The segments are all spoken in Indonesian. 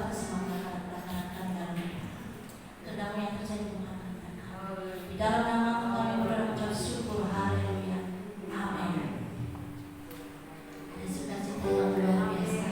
atas semangat dan kedamaian terjadi di tengah-tengah. Di dalam nama kami berucap syukur, haleluya, amin. Ada sukacita yang luar biasa.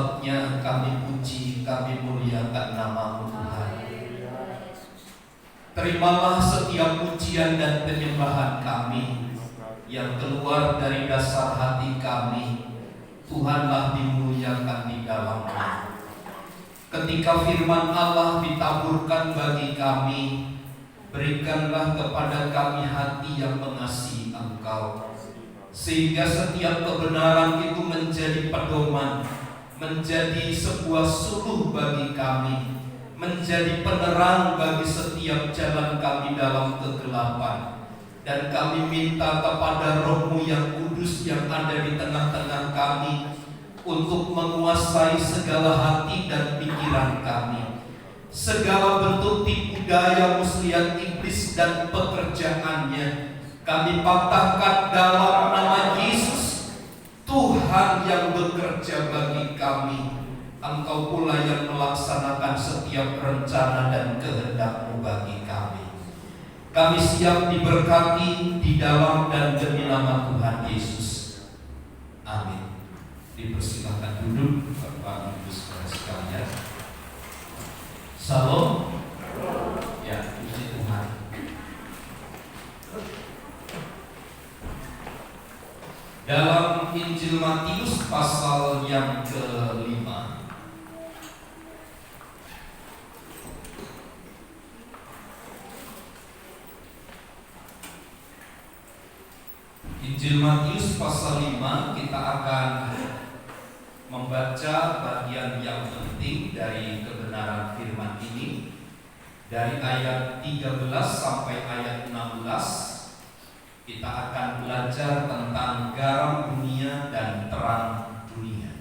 sebabnya kami puji, kami muliakan nama-Mu Tuhan. Terimalah setiap pujian dan penyembahan kami yang keluar dari dasar hati kami. Tuhanlah dimuliakan di dalamnya. Ketika firman Allah ditaburkan bagi kami, berikanlah kepada kami hati yang mengasihi Engkau, sehingga setiap kebenaran itu menjadi pedoman, menjadi sebuah suluh bagi kami, menjadi penerang bagi setiap jalan kami dalam kegelapan. Dan kami minta kepada Roh-Mu yang kudus yang ada di tengah-tengah kami untuk menguasai segala hati dan pikiran kami, segala bentuk tipu daya muslihat iblis dan pekerjaannya. Kami patahkan dalam nama Yesus. Tuhan yang bekerja bagi kami, Engkau pula yang melaksanakan setiap rencana dan kehendak-Mu bagi kami. Kami siap diberkati di dalam dan demi nama Tuhan Yesus. Amin. Dipersilakan duduk Bapak Ibu saudara sekalian. Salam. Ya, puji Tuhan. Dalam Injil Matius pasal yang ke-5, Injil Matius pasal 5, kita akan membaca bagian yang penting dari kebenaran firman ini, dari ayat 13 sampai ayat 16. Kita akan belajar tentang garam dunia dan terang dunia.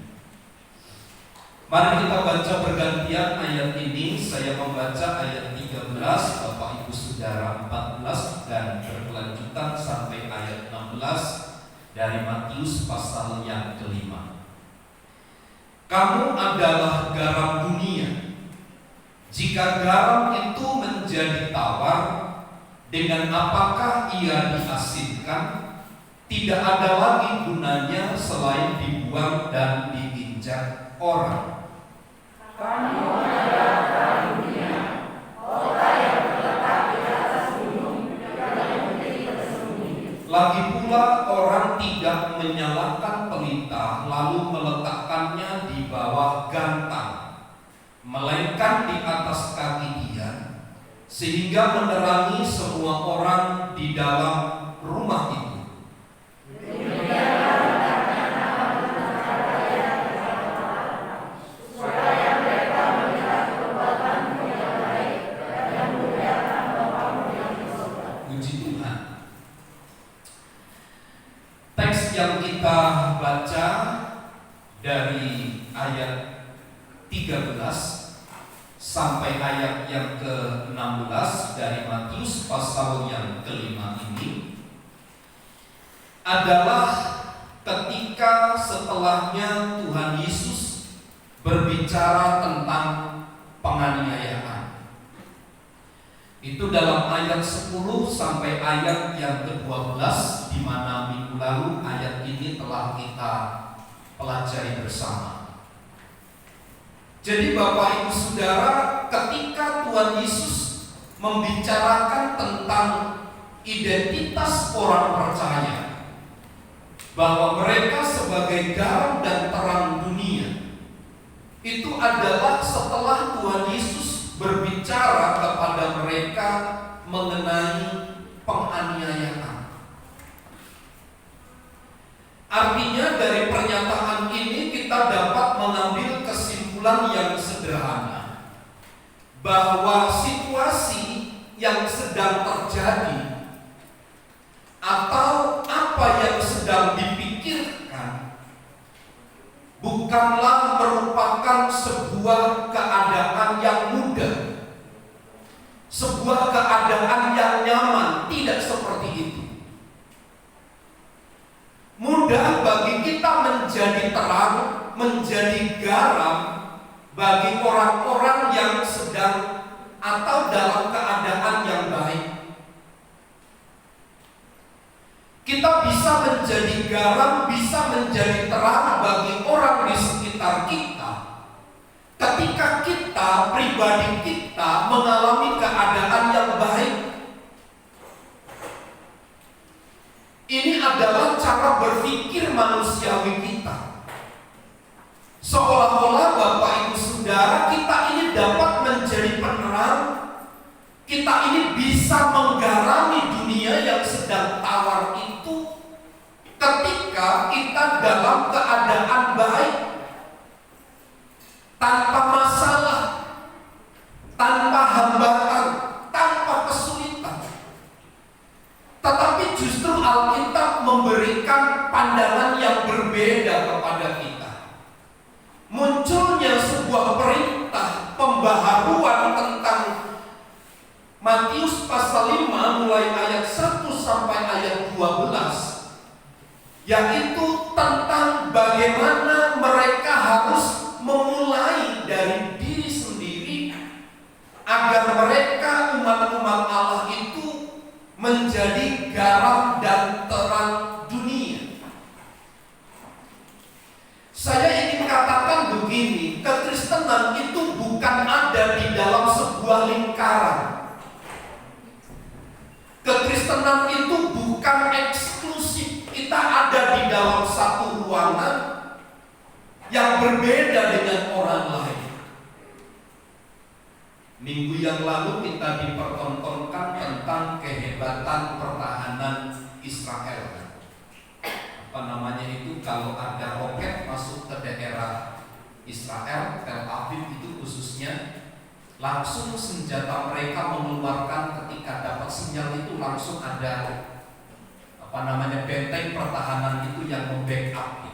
Mari kita baca bergantian ayat ini. Saya membaca ayat 13, Bapak Ibu Saudara 14, dan berkelanjutan sampai ayat 16 dari Matius pasal yang ke-5. Kamu adalah garam dunia. Jika garam itu menjadi tawar, dengan apakah ia diasinkan? Tidak ada lagi gunanya selain dibuang dan diinjak orang. Kamu adalah garam dunia, kota yang terletak di atas gunung yang menjadi tersembunyi. Lagi pula orang tidak menyalakan pelita lalu meletakkannya di bawah gantang, melainkan di atas kaki dia, sehingga menerangi semua orang di dalam rumah itu. Yang kita baca dari ayat 13 sampai ayat yang ke-16 dari Matius pasal yang ke-5 ini adalah ketika setelahnya Tuhan Yesus berbicara tentang penganiayaan. Itu dalam ayat 10 sampai ayat yang ke-12, di mana minggu lalu ayat ini telah kita pelajari bersama. Jadi Bapak Ibu Saudara, ketika Tuhan Yesus membicarakan tentang identitas orang percaya, bahwa mereka sebagai garam dan terang dunia, itu adalah setelah Tuhan Yesus berbicara kepada mereka mengenai penganiayaan. Artinya dari pernyataan ini kita dapat mengambil kesimpulan yang sederhana, bahwa situasi yang sedang terjadi atau apa yang sedang dipikirkan bukanlah merupakan sebuah keadaan yang mudah, sebuah keadaan yang nyaman. Tidak seperti itu. Mudah bagi kita menjadi terang, menjadi garam bagi orang-orang yang sedang atau dalam keadaan yang baik. Kita bisa menjadi garam, bisa menjadi terang bagi orang di sekitar kita merasa pribadi kita mengalami keadaan yang baik. Ini adalah cara berpikir manusiawi kita. Seolah-olah Bapak Ibu Saudara, kita ini dapat menjadi penerang. Kita ini bisa menggarami dunia yang sedang tawar itu ketika kita dalam keadaan baik, tanpa masalah, tanpa hambatan, tanpa kesulitan. Tetapi justru Alkitab memberikan pandangan yang berbeda kepada kita. Munculnya sebuah perintah pembaharuan tentang Matius pasal 5 mulai ayat 1 sampai ayat 12, yaitu tentang bagaimana mereka harus memulai dari diri sendiri agar mereka umat-umat Allah itu menjadi garam dan terang dunia. Saya ingin katakan begini, kekristenan itu bukan ada di dalam sebuah lingkaran. Kekristenan itu bukan eksklusif. Kita ada di dalam satu ruangan yang berbeda dengan orang lain. Minggu yang lalu kita dipertontonkan tentang kehebatan pertahanan Israel. Apa namanya itu, kalau ada roket masuk ke daerah Israel, Tel Aviv itu khususnya, langsung senjata mereka mengeluarkan ketika dapat sinyal itu langsung ada benteng pertahanan itu yang membackup.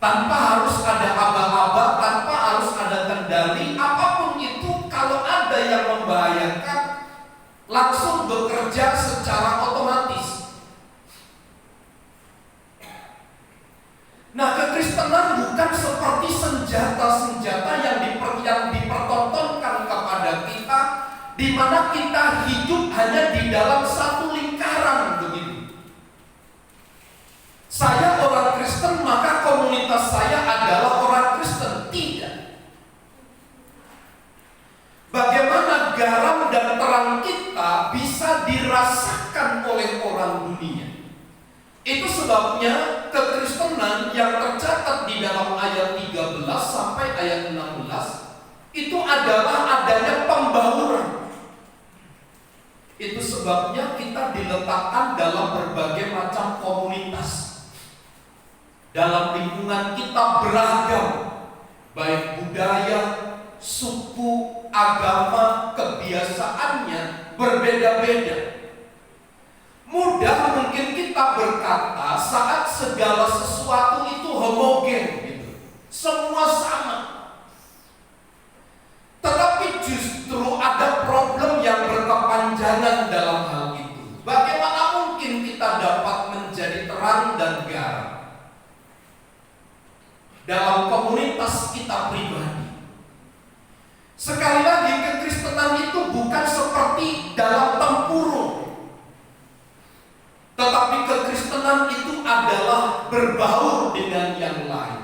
Tanpa harus ada aba-aba, tanpa harus ada kendali, apapun itu, kalau ada yang membahayakan, langsung bekerja secara otomatis. Nah, kekristenan bukan seperti senjata-senjata yang dipertontonkan kepada kita, di mana kita hidup hanya di dalam satu lingkaran begitu. Saya orang Kristen, maka komunitas saya adalah orang Kristen. Tidak. Bagaimana garam dan terang kita bisa dirasakan oleh orang dunia? Itu sebabnya kekristenan yang tercatat di dalam ayat 13 sampai ayat 16 itu adalah adanya pembauran. Itu sebabnya kita diletakkan dalam berbagai macam komunitas. Dalam lingkungan kita beragam, baik budaya, suku, agama, kebiasaannya berbeda-beda. Mudah mungkin kita berkata saat segala sesuatu itu homogen gitu. Semua sama. Tetapi justru ada problem yang berkepanjangan dalam hal itu. Bagaimana mungkin kita dapat menjadi terang dan garam dalam komunitas kita pribadi? Sekali lagi, kekristenan itu bukan seperti dalam tempurung, tetapi kekristenan itu adalah berbaur dengan yang lain,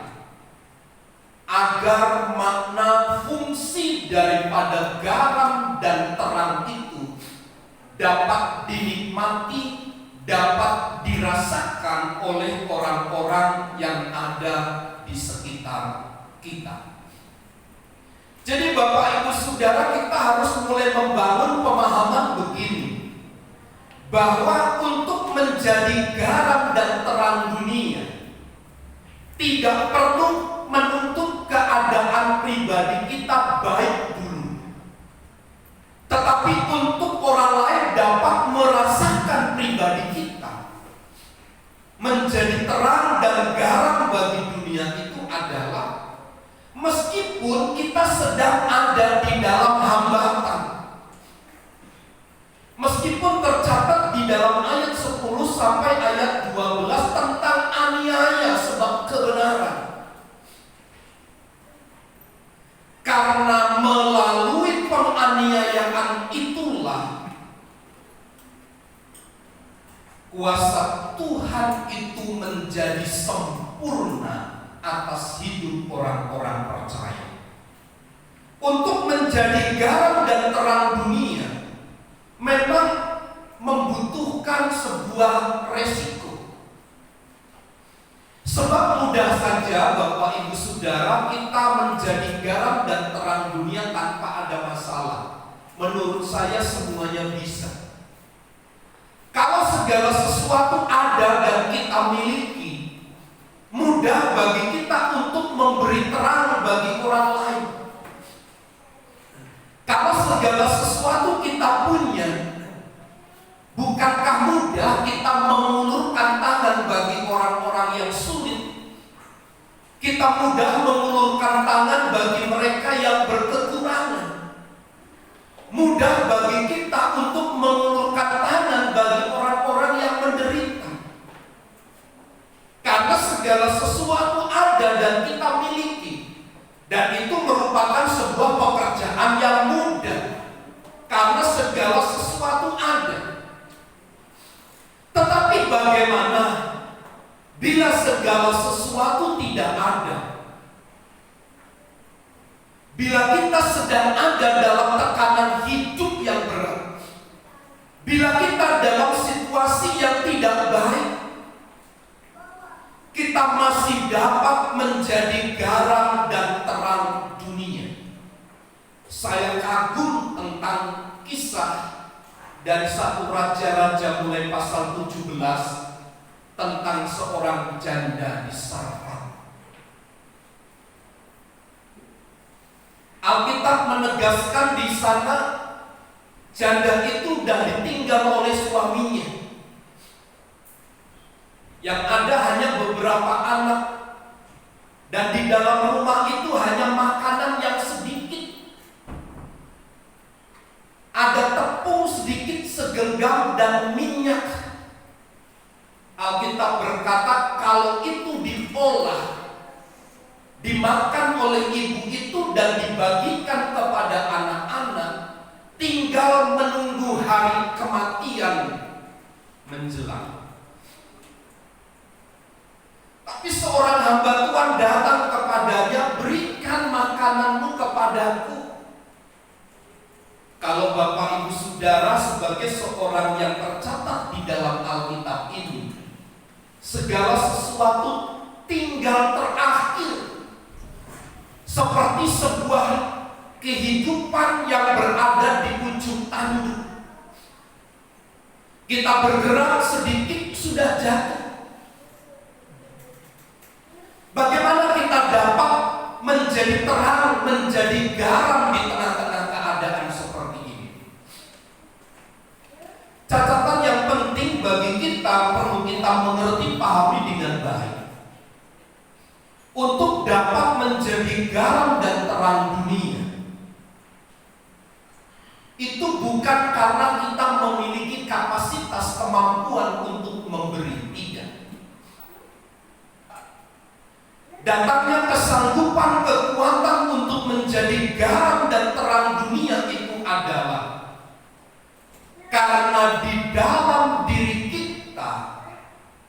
agar makna fungsi daripada garam dan terang itu dapat dinikmati, dapat dirasakan oleh orang-orang yang ada di sekitar kita. Jadi Bapak Ibu Saudara, kita harus mulai membangun pemahaman begini, bahwa untuk menjadi garam dan terang dunia tidak perlu menuntut keadaan pribadi kita baik dulu, tetapi untuk orang lain dapat merasakan pribadi kita menjadi terang dan garam bagi dunia itu adalah meskipun kita sedang ada di dalam hambatan. Meskipun tercatat di dalam ayat 10 sampai ayat 12 tentang aniaya sebab kebenaran. Karena melalui penganiayaan itulah kuasa Tuhan itu menjadi sempurna atas hidup orang-orang percaya. Untuk menjadi garam dan terang dunia memang membutuhkan sebuah resiko. Sebab mudah saja Bapak Ibu Saudara kita menjadi garam dan terang dunia tanpa ada masalah. Menurut saya semuanya bisa. Kalau segala sesuatu ada dan kita miliki, mudah bagi kita untuk memberi terang bagi orang lain. Kalau segala sesuatu kita punya, bukankah mudah kita mengulurkan tangan bagi orang-orang yang sulit? Kita mudah mengulurkan tangan bagi mereka yang berkekurangan. Mudah bagi kita untuk mengulurkan tangan bagi orang-orang yang menderita. Karena segala sesuatu ada dan kita miliki. Dan itu merupakan sebuah pekerjaan yang mudah. Karena segala sesuatu ada. Tetapi bagaimana bila segala sesuatu tidak ada? Bila kita sedang ada dalam tekanan hidup yang berat, bila kita dalam situasi yang tidak baik, kita masih dapat menjadi garam dan terang dunia. Saya kagum tentang kisah dari 1 Raja-Raja mulai pasal 17 tentang seorang janda di Sarfat. Alkitab menegaskan di sana janda itu sudah ditinggal oleh suaminya. Yang ada hanya beberapa anak, dan di dalam rumah itu hanya makanan yang sedikit. Ada tepung sedikit segenggam dan minyak. Alkitab berkata kalau itu diolah, dimakan oleh ibu itu dan dibagikan kepada anak-anak, tinggal menunggu hari kematian menjelang. Tapi seorang hamba Tuhan datang kepadanya, berikan makananmu kepadaku. Kalau Bapak Ibu Saudara sebagai seorang yang tercatat di dalam Alkitab ini, segala sesuatu tinggal terakhir. Seperti sebuah kehidupan yang berada di ujung tanduk. Kita bergerak sedikit sudah jatuh. Bagaimana kita dapat menjadi terang, menjadi garam di tengah-tengah keadaan seperti ini? Catatan yang penting bagi kita perlu kita mengerti, pahami dengan baik. Untuk dapat menjadi garam dan terang dunia, itu bukan karena kita memiliki kapasitas kemampuan untuk memberi, tidak. Datangnya kesanggupan, kekuatan untuk menjadi garam dan terang dunia itu adalah karena di dalam diri kita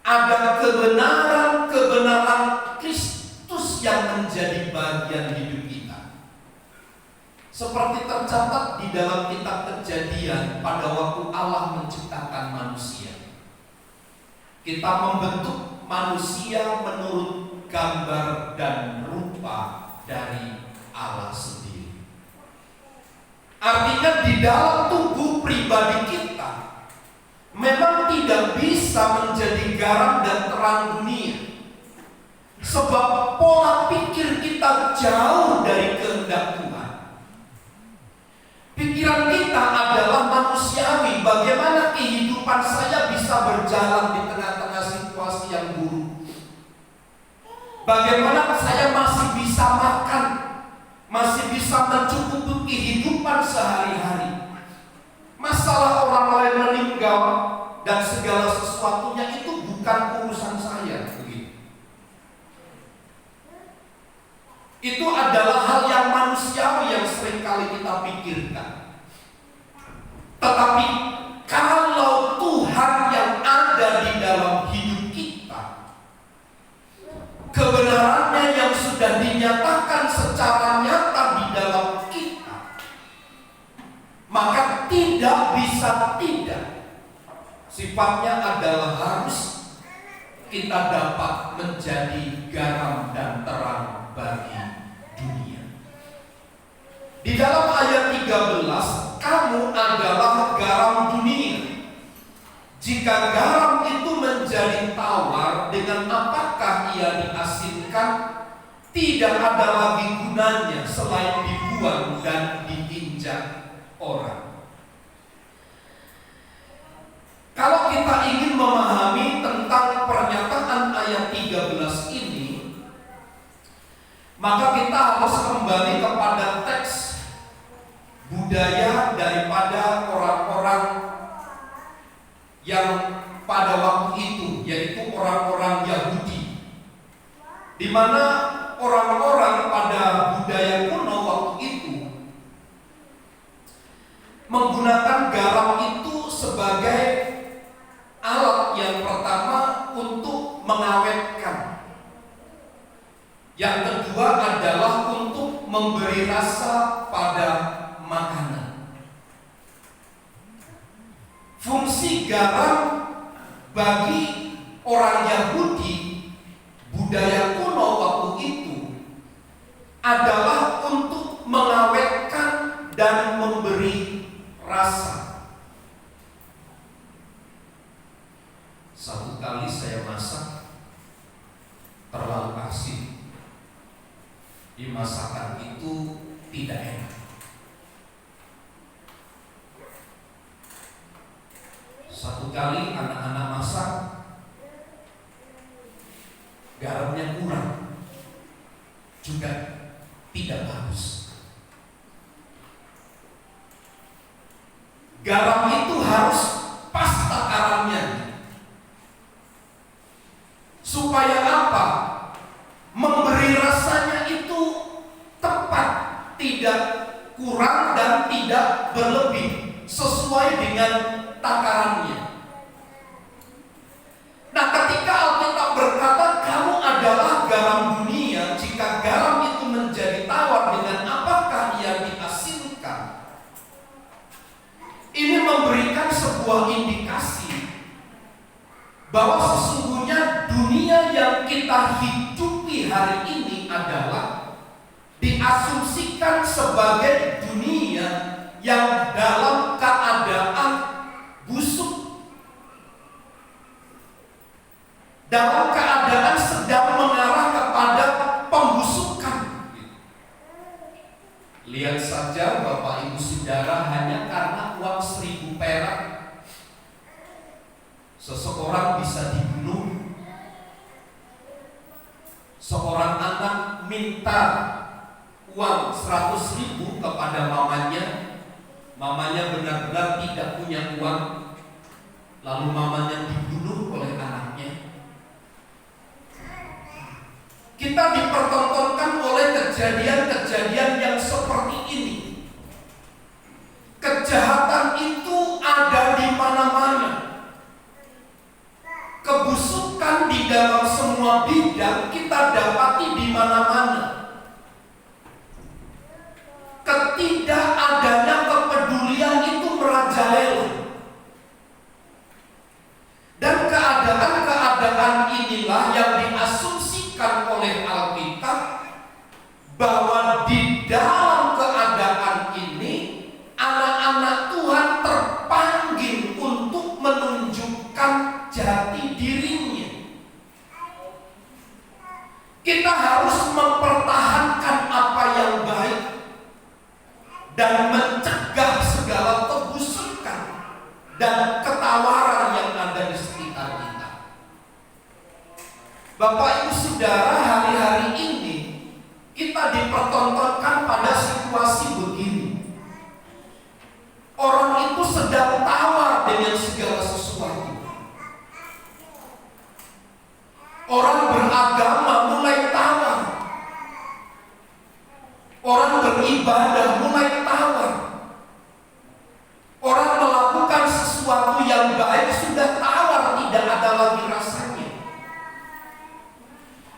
ada kebenaran Kristus yang menjadi bagian hidup kita. Seperti tercatat di dalam kitab Kejadian pada waktu Allah menciptakan manusia. Kita membentuk manusia menurut gambar dan rupa dari Allah sendiri. Artinya di dalam tubuh pribadi kita memang tidak bisa menjadi garam dan terang dunia. Sebab pola pikir kita jauh dari kehendak Tuhan. Pikiran kita adalah manusiawi. Bagaimana kehidupan saya bisa berjalan di tengah-tengah situasi yang buruk? Bagaimana saya masih bisa makan, masih bisa mencukupi kehidupan sehari-hari? Masalah orang lain meninggal dan segala sesuatunya itu bukan urusan saya. Itu adalah hal yang manusiawi yang seringkali kita pikirkan. Tetapi kalau Tuhan yang ada di dalam hidup kita, kebenarannya Sifatnya adalah harus kita dapat menjadi garam dan terang bagi dunia. Di dalam ayat 13, kamu adalah garam dunia. Jika garam itu menjadi tawar, dengan apakah ia diasinkan? Tidak ada lagi gunanya selain dibuang dan diinjak orang. Kalau kita ingin memahami tentang pernyataan ayat 13 ini, maka kita harus kembali kepada teks budaya daripada orang-orang yang pada waktu itu, yaitu orang-orang Yahudi, di mana orang-orang pada budaya kuno waktu itu menggunakan garam itu sebagai alat yang pertama untuk mengawetkan, yang kedua adalah untuk memberi rasa pada makanan. Fungsi garam bagi orang Yahudi budaya kuno waktu itu adalah untuk mengawetkan dan memberi rasa. Satu kali saya masak terlalu asin, di masakan itu tidak enak. Satu kali anak-anak masak, garamnya kurang, juga tidak bagus. Garam itu harus pas takarannya. Supaya apa? Memberi rasanya itu tepat, tidak kurang dan tidak berlebih, sesuai dengan takarannya. Nah, ketika Alkitab berkata kamu adalah garam dunia, jika garam itu menjadi tawar, dengan apakah ia diasinkan? Ini memberikan sebuah indikasi bahwa sesungguhnya dunia yang kita hidupi hari ini adalah diasumsikan sebagai dunia yang dalam keadaan busuk, dalam keadaan sedang mengarah kepada pembusukan. Lihat saja Bapak Ibu Saudara, hanya karena uang 1.000 perak seseorang bisa dibunuh. Seorang anak minta uang 100.000 kepada mamanya. Mamanya benar-benar tidak punya uang, lalu mamanya dibunuh oleh anaknya. Kita dipertontonkan oleh kejadian-kejadian yang seperti ini. Kejahatan itu ada di mana-mana. Kebusukan di dalam semua bidang kita dapati di mana-mana. Ketidakadanya kepedulian itu merajalela. Dan keadaan-keadaan inilah yang diasumsikan oleh Alkitab bahwa di dalam keadaan ini anak-anak Tuhan terpanggil untuk menunjukkan jati dirinya. Kita harus mempertahankan apa yang baik dan mencegah segala kebusukan dan ketawaran yang ada di sekitar kita. Bapak Ibu Saudara, hari-hari ini kita dipertontonkan pada situasi begini. Orang itu sedang tawar dengan segala sesuatu. Orang beragama mulai tawar. Orang beribadah mulai tawar. Orang melakukan sesuatu yang baik sudah tawar, tidak ada lagi rasanya.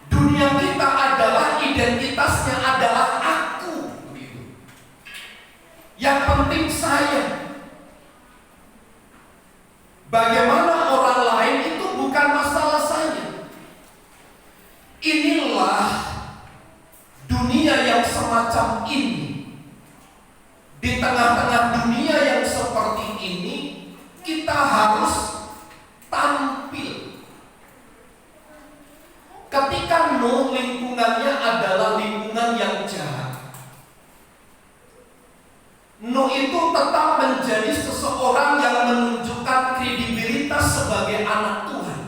Dunia kita adalah identitasnya adalah aku. Yang penting saya. Bagaimana tampil. Ketika Nuh lingkungannya adalah lingkungan yang jahat, Nuh itu tetap menjadi seseorang yang menunjukkan kredibilitas sebagai anak Tuhan.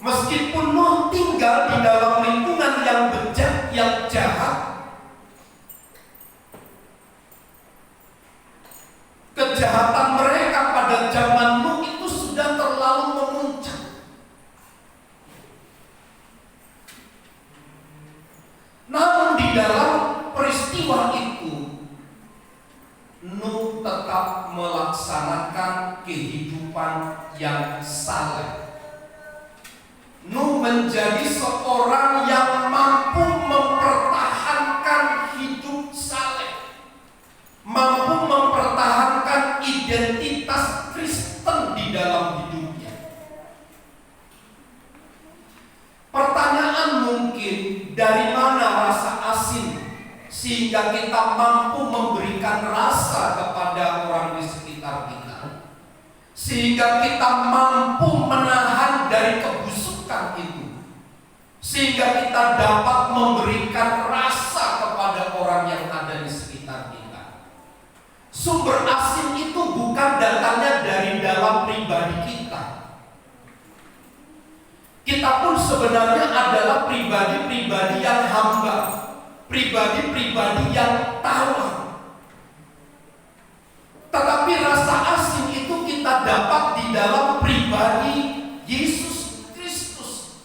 Meskipun Nuh tinggal di dalam lingkungan yang bejat, yang jahat, kejahatan mereka pada zaman Nuh itu sudah terlalu memuncak. Namun di dalam peristiwa itu, Nuh tetap melaksanakan kehidupan yang saleh. Nuh menjadi seorang yang mampu mempertahankan hidup saleh, mampu mempertahankan identitas Kristen di dalam hidupnya. Pertanyaan mungkin, dari mana rasa asin sehingga kita mampu memberikan rasa kepada orang di sekitar kita, sehingga kita mampu menahan dari kebusukan itu, sehingga kita dapat memberikan rasa kepada orang yang ada di sekitar kita. Sumber asin itu bukan datangnya dari dalam pribadi kita. Kita pun sebenarnya adalah pribadi-pribadi yang hamba, pribadi-pribadi yang tawar. Tetapi rasa asin itu kita dapat di dalam pribadi Yesus Kristus.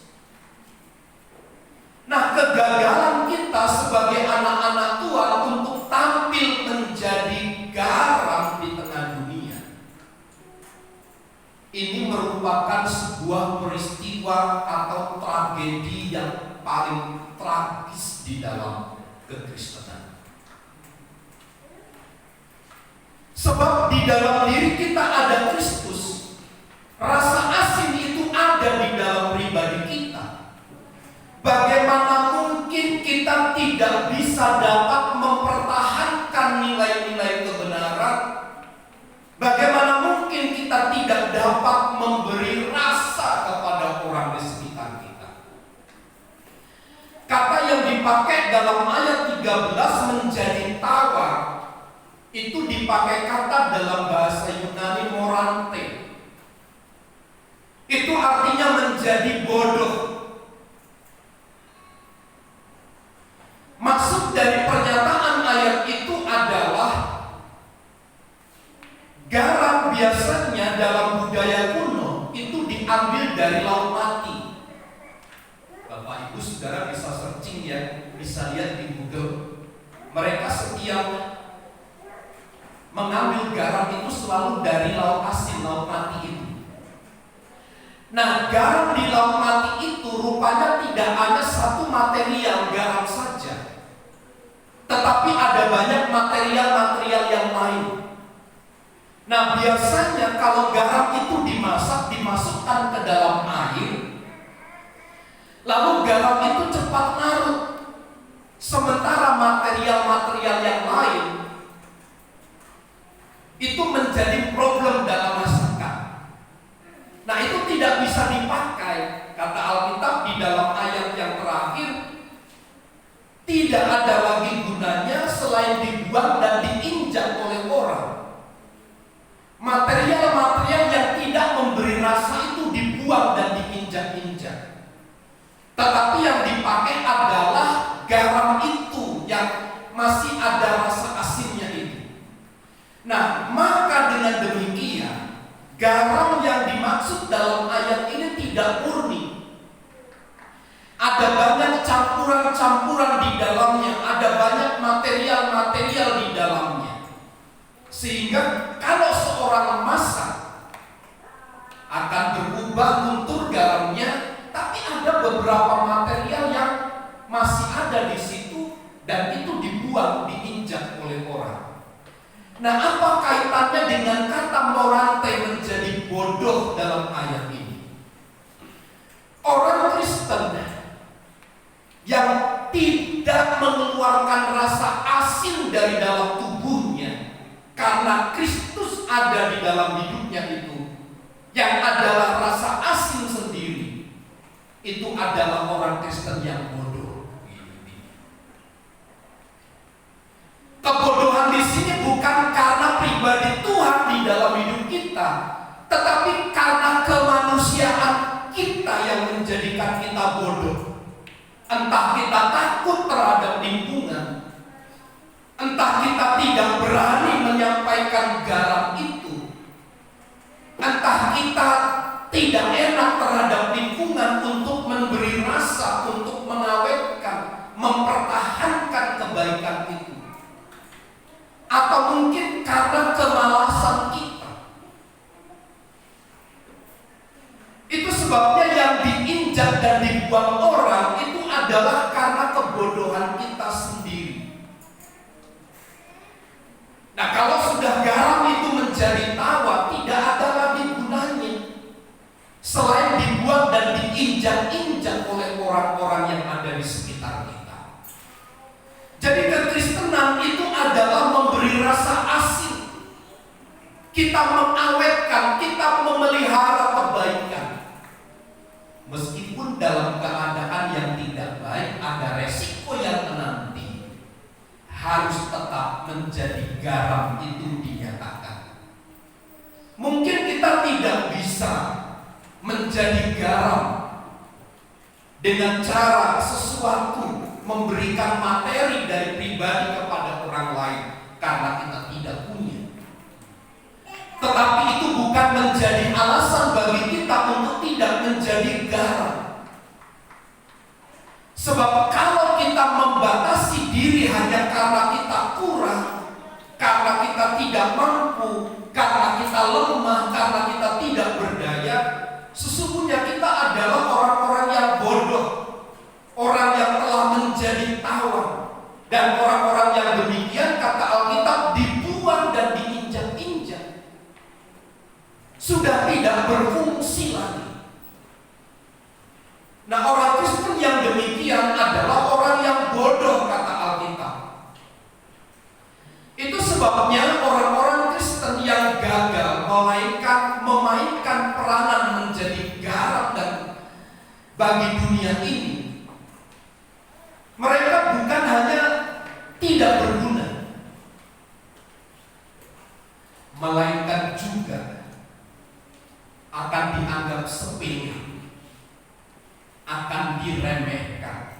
Nah, kegagalan kita sebagai anak-anak Tuhan untuk tampil menjadi garam di tengah dunia, ini merupakan sebuah peristiwa atau tragedi yang paling tragis di dalam kekristenan. Sebab di dalam diri kita ada Kristus. Rasa asin itu ada di dalam pribadi kita. Bagaimana mungkin kita tidak bisa dapat mempertahankan nilai-nilai kebenaran? Bagaimana mungkin kita tidak dapat memberi rasa kepada orang di sekitar kita? Kata yang dipakai dalam ayat 13 menjadi tawar, itu dipakai kata dalam bahasa Yunani morante. Itu artinya menjadi bodoh. Maksud dari pernyataan ayat itu adalah garam biasanya dalam budaya kuno itu diambil dari laut mati. Bapak Ibu Saudara bisa searching ya, bisa lihat di Google. Mereka setiap mengambil garam itu selalu dari laut asin, laut mati itu. Nah, garam di laut mati itu rupanya tidak hanya satu material garam saja, tetapi ada banyak material-material yang lain. Nah, biasanya kalau garam itu dimasukkan ke dalam air, lalu garam itu cepat larut. Sementara material-material yang lain itu menjadi problem dalam masakan. Nah, itu tidak bisa dipakai. Kata Alkitab di dalam ayat yang terakhir, tidak ada lagi gunanya selain dibuang dan diinjak oleh orang. Material-material yang tidak memberi rasa itu dibuang dan diinjak-injak. Tetapi yang dipakai adalah garam itu yang masih ada rasa asinnya itu. Nah, maka dengan demikian, garam yang dimaksud dalam ayat ini tidak murni. Ada banyak campuran-campuran di dalamnya, ada banyak material-material di dalamnya. Sehingga kalau seorang memasak akan berubah luntur garamnya, tapi ada beberapa material yang masih ada di situ dan itu dibuang, diinjak oleh orang. Nah, apa kaitannya dengan kata morante menjadi bodoh dalam ayat ini? Orang Kristen yang tidak mengeluarkan rasa asin dari dalam tubuhnya karena Kristus ada di dalam hidupnya itu yang adalah rasa asing sendiri, itu adalah orang Kristen yang bodoh. Kebodohan di sini bukan karena pribadi Tuhan di dalam hidup kita, tetapi karena kemanusiaan kita yang menjadikan kita bodoh. Entah kita takut terhadap lingkungan, entah kita tidak berani menyampaikan garam itu, entah kita tidak enak terhadap lingkungan untuk memberi rasa, untuk mengawetkan, mempertahankan kebaikan itu, atau mungkin karena kemalasan kita. Itu sebabnya yang diinjak dan dibuang orang itu adalah karena kebodohan kita sendiri. Nah, kalau sudah garam itu menjadi tawar, tidak ada lagi gunanya selain dibuang dan diinjak-injak oleh orang-orang yang ada di sekitar kita. Jadi kekristenan itu adalah memberi rasa asing. Kita mengawetkan, kita memelihara kebaikan. Meskipun dalam keadaan yang tidak baik, ada resiko yang menanti, harus tetap menjadi garam itu dinyatakan. Mungkin kita tidak bisa menjadi garam dengan cara sesuatu memberikan materi dari pribadi kepada orang lain karena kita tidak punya. Tetapi itu bukan menjadi alasan bagi kita untuk tidak menjadi garam. Sebab kalau kita membatasi diri hanya karena kita kurang, karena kita tidak mampu, karena kita lemah, karena kita tidak berdaya, sesungguhnya kita adalah orang-orang yang bodoh, orang yang telah menjadi tawar. Dan orang-orang yang demikian, kata Alkitab, dibuang dan diinjak-injak, sudah tidak berfungsi lagi. Nah, orang Kristen yang demikian adalah orang yang bodoh, kata Alkitab. Itu sebabnya orang-orang Kristen yang gagal memainkan peranan menjadi garam dan bagi dunia ini, mereka bukan hanya tidak berguna, melainkan juga akan dianggap sepele, akan diremehkan,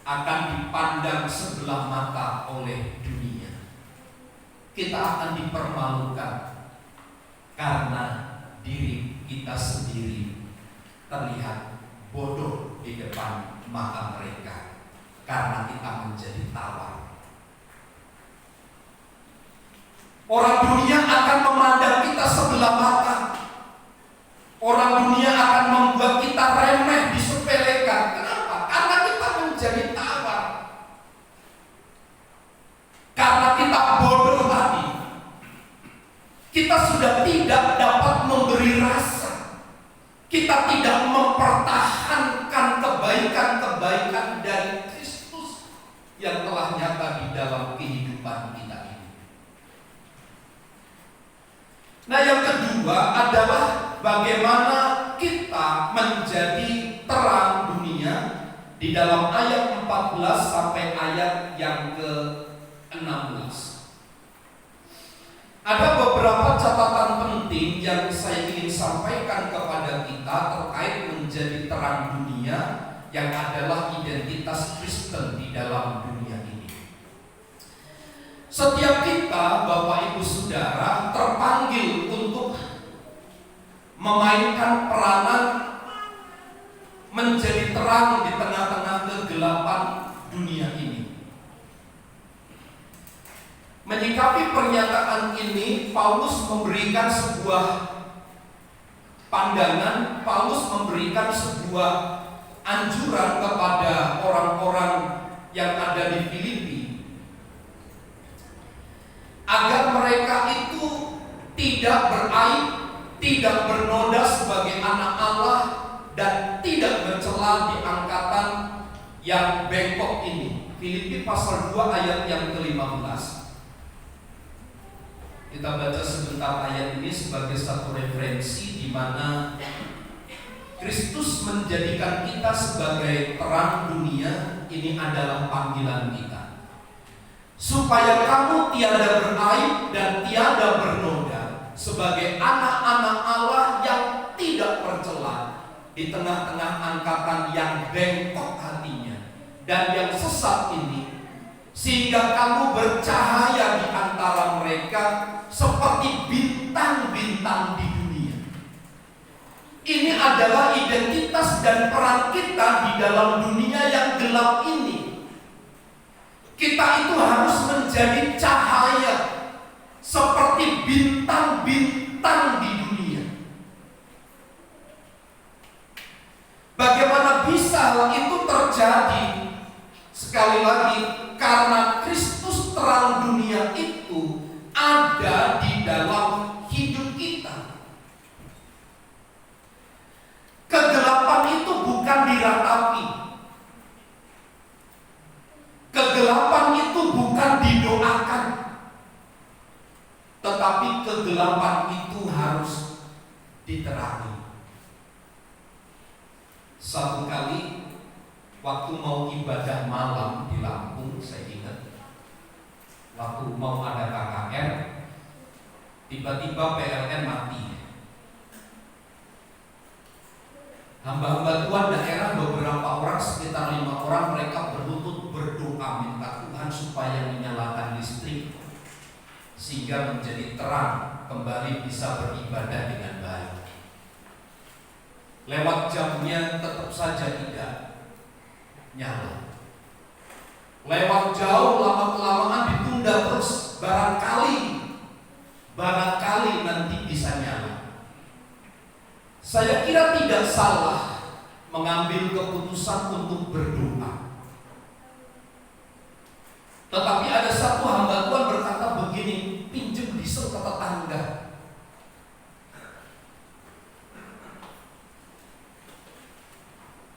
akan dipandang sebelah mata oleh dunia. Kita akan dipermalukan karena diri kita sendiri terlihat bodoh di depan mata mereka karena kita menjadi tawar. Orang dunia akan memandang kita sebelah mata. Orang dunia akan membuat kita remeh, disepelekan. Kenapa? Karena kita menjadi tawar. Karena kita bodoh tadi. Kita sudah tidak dapat memberi rasa. Kita tidak mempertahankan kebaikan-kebaikan dari Kristus yang telah nyata di dalam kehidupan kita ini. Nah, yang kedua adalah bagaimana kita menjadi terang dunia di dalam ayat 14 sampai ayat yang ke-16. Ada beberapa catatan penting yang saya ingin sampaikan kepada kita terkait menjadi terang dunia yang adalah identitas Kristen di dalam dunia ini. Setiap kita, Bapak Ibu Saudara, terpanggil untuk memainkan peranan menjadi terang di tengah-tengah kegelapan dunia ini. Menyikapi pernyataan ini, Paulus memberikan sebuah pandangan, Paulus memberikan sebuah anjuran kepada orang-orang yang ada di Filipi agar mereka itu tidak beraib, tidak bernoda sebagai anak Allah, dan tidak mencela di angkatan yang bengkok ini. Filipi pasal 2 ayat yang ke-15. Kita baca sebentar ayat ini sebagai satu referensi di mana Kristus menjadikan kita sebagai terang dunia. Ini adalah panggilan kita, supaya kamu tiada beraib dan tiada bernoda, sebagai anak-anak Allah yang tidak tercela di tengah-tengah angkatan yang bengkok hatinya dan yang sesat ini, sehingga kamu bercahaya di antara mereka seperti bintang-bintang di dunia. Ini adalah identitas dan peran kita di dalam dunia yang gelap ini. Kita itu harus menjadi cahaya seperti bintang-bintang di dunia. Bagaimana bisa hal itu terjadi? Sekali lagi, karena Kristus terang dunia itu ada di dalam hidup kita. Kegelapan itu bukan diratapi. Kegelapan itu bukan didoakan. Tetapi kegelapan itu harus diterangi. Satu kali waktu mau ibadah malam di Lampung, saya ingat, waktu mau ada KKR, tiba-tiba PLN mati. Hamba-hamba Tuhan daerah, beberapa orang, sekitar 5 orang, mereka berlutut berdoa minta Tuhan supaya menyalakan listrik sehingga menjadi terang, kembali bisa beribadah dengan baik. Lewat jamnya tetap saja tidak nyala. Lewat jauh, lama-kelamaan ditunda terus, barangkali nanti bisa nyala. Saya kira tidak salah mengambil keputusan untuk berdoa. Tetapi ada satu hamba Tuhan berkata begini, pinjam diesel ke tetangga.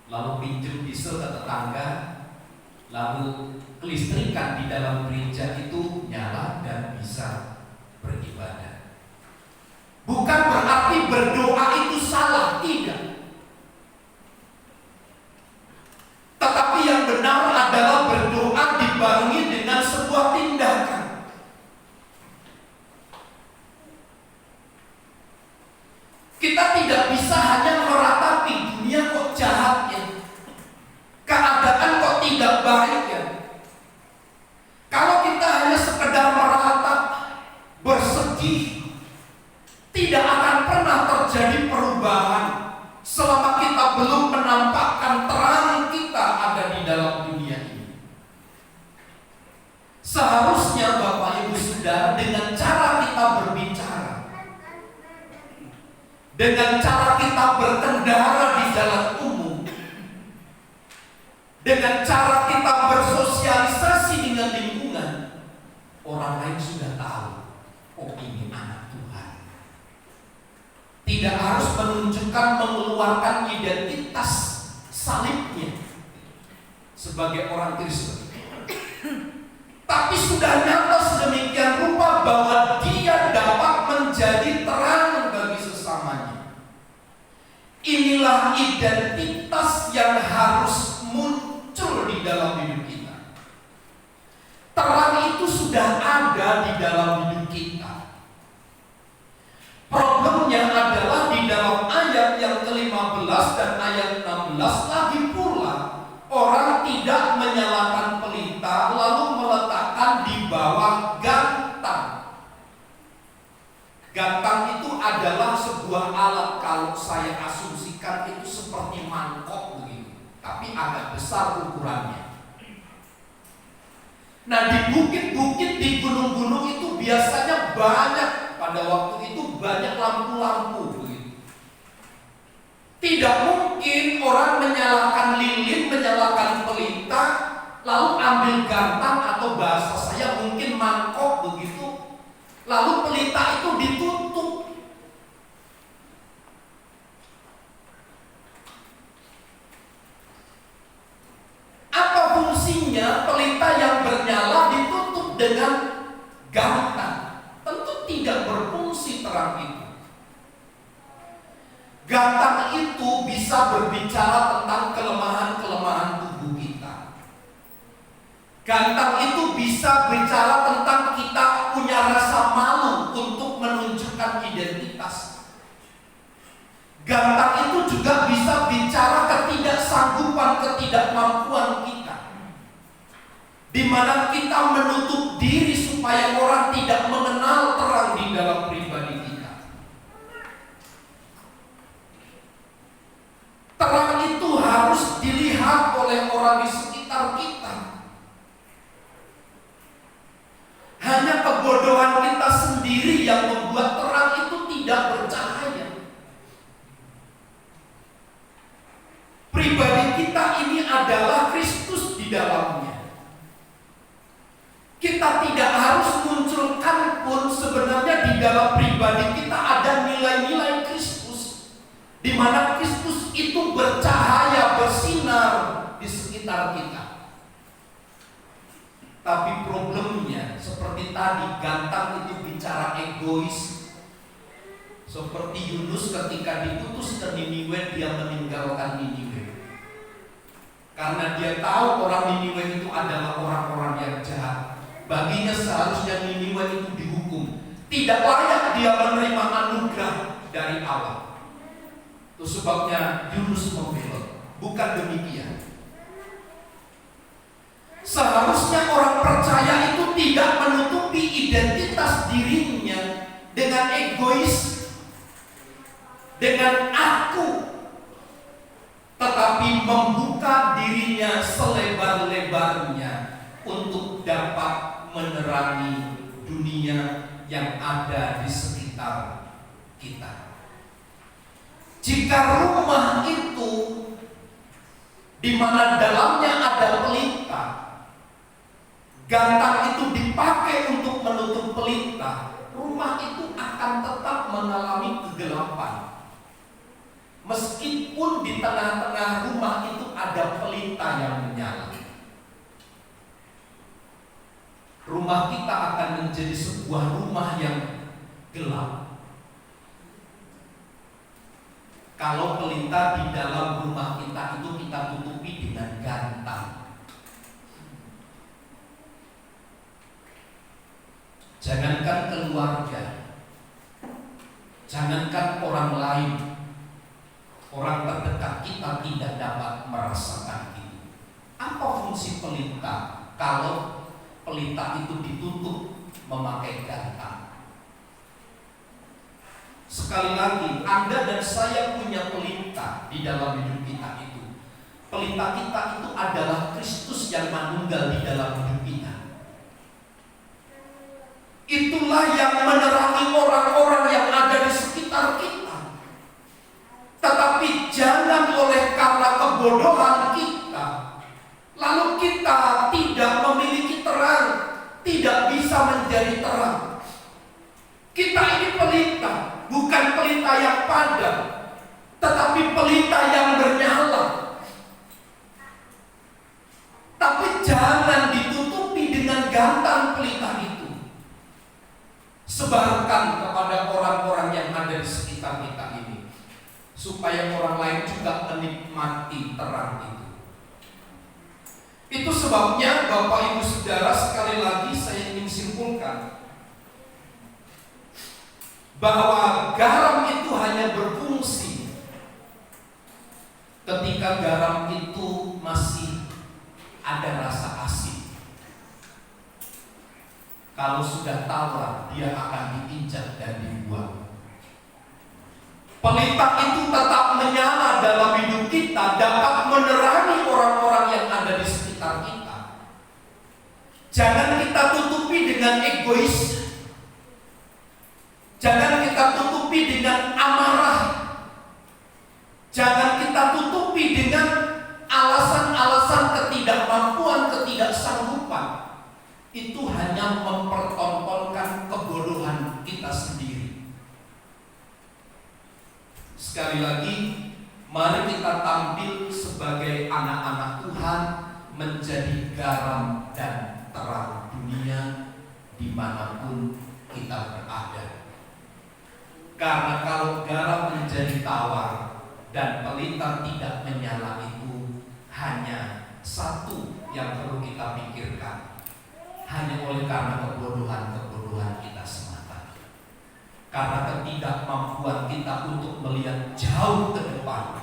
Lalu pinjam diesel ke tetangga, lalu kelistrikan di dalam gereja itu nyala dan bisa beribadah. Bukan berarti berdoa itu salah, tidak. Tetapi yang benar adalah berdoa dibarengi dengan sebuah tindakan. Kita tidak bisa hanya meratapi dunia kok jahat ya, keadaan kok tidak baik ya. Kalau kita hanya sekedar meratap, bersedih, tidak akan pernah terjadi perubahan selama kita belum menampakkan terang kita ada di dalam dunia ini. Seharusnya Bapak Ibu Saudara, dengan cara kita berbicara, dengan cara kita berkendara di jalan umum, dengan cara kita bersosialisasi dengan lingkungan, orang lain sudah tahu, oh ini anak Tuhan. Tidak harus mengeluarkan identitas salibnya sebagai orang Kristen, tapi sudah nyata sedemikian rupa bahwa dia dapat menjadi terang bagi sesamanya. Inilah identitas yang harus muncul di dalam hidup kita. Terang itu sudah ada di dalam hidup kita. Problemnya adalah di dalam ayat yang ke-15 dan ayat 16 lagi pula, orang tidak menyalakan pelita lalu meletakkan di bawah gantang. Gantang itu adalah sebuah alat, kalau saya asumsikan itu seperti mangkok begitu, tapi agak besar ukurannya. Nah, di bukit-bukit, di gunung-gunung itu biasanya banyak, pada waktu itu banyak lampu-lampu begitu. Tidak mungkin orang menyalakan lilin, menyalakan pelita, lalu ambil gantang atau bahasa saya mungkin mangkok begitu, lalu pelita itu ditutup. Apa fungsinya pelita yang bernyala ditutup dengan gantang? Tentu tidak Gantang itu bisa berbicara tentang kelemahan-kelemahan tubuh kita. Gantang itu bisa bicara tentang kita punya rasa malu untuk menunjukkan identitas. Gantang itu juga bisa bicara ketidaksanggupan, ketidakmampuan kita, di mana kita menutup diri supaya orang tidak mengenal terang di dalam pribadi kita. Terang itu harus dilihat oleh orang di sekitar kita. Hanya kebodohan kita sendiri yang membuat terang itu tidak bercahaya. Pribadi kita ini adalah Kristus di dalamnya. Kita tidak harus munculkan pun sebenarnya di dalam pribadi kita ada nilai-nilai Kristus, di mana Kristus itu bercahaya, bersinar di sekitar kita. Tapi problemnya seperti tadi, gantang itu bicara egois. Seperti Yunus ketika diutus ke Niniwe, dia meninggalkan Niniwe karena dia tahu orang Niniwe itu adalah orang-orang yang jahat. Baginya seharusnya Niniwe itu dihukum, tidak layak dia menerima anugerah dari Allah. Itu sebabnya Yunus membelot. Bukan demikian. Seharusnya orang percaya itu tidak menutupi identitas dirinya dengan egois, dengan aku, tetapi membuka dirinya selebar-lebarnya untuk dapat menerangi dunia yang ada di sekitar kita. Jika rumah itu di mana dalamnya ada pelita, gantang itu dipakai untuk menutup pelita, rumah itu akan tetap mengalami kegelapan. Meskipun di tengah-tengah rumah itu ada pelita yang menyala, rumah kita akan menjadi sebuah rumah yang gelap. Kalau pelita di dalam rumah kita itu kita tutupi dengan gantang. Jangankan keluarga, jangankan orang lain, orang terdekat kita tidak dapat merasakan itu. Apa fungsi pelita kalau pelita itu ditutup memakai gantang? Sekali lagi, Anda dan saya punya pelita di dalam hidup kita itu. Pelita kita itu adalah Kristus yang manunggal di dalam hidup kita. Itulah yang menerangi orang-orang yang ada di sekitar kita. Tetapi jangan oleh karena kebodohan kita, lalu kita tidak memiliki terang, tidak bisa menjadi terang. Kita ini pelita, bukan pelita yang padam, tetapi pelita yang bernyala. Tapi jangan ditutupi dengan gantang pelita itu. Sebarkan kepada orang-orang yang ada di sekitar kita ini, supaya orang lain juga menikmati terang itu. Itu sebabnya Bapak Ibu Saudara, sekali lagi saya ingin simpulkan bahwa garam itu hanya berfungsi ketika garam itu masih ada rasa asin. Kalau sudah tawar, dia akan diinjak dan dibuang. Pelita itu tetap menyala dalam hidup kita, dapat menerangi orang-orang yang ada di sekitar kita. Jangan kita tutupi dengan egois. Jangan kita tutupi dengan amarah. Jangan kita tutupi dengan alasan-alasan ketidakmampuan, ketidaksanggupan. Itu hanya mempertontonkan kebodohan kita sendiri. Sekali lagi, mari kita tampil sebagai anak-anak Tuhan, menjadi garam dan terang dunia dimanapun kita berada. Karena kalau garam menjadi tawar, dan pelita tidak menyala itu hanya satu yang perlu kita pikirkan, hanya oleh karena kebodohan kita semata. Karena ketidakmampuan kita untuk melihat jauh ke depan,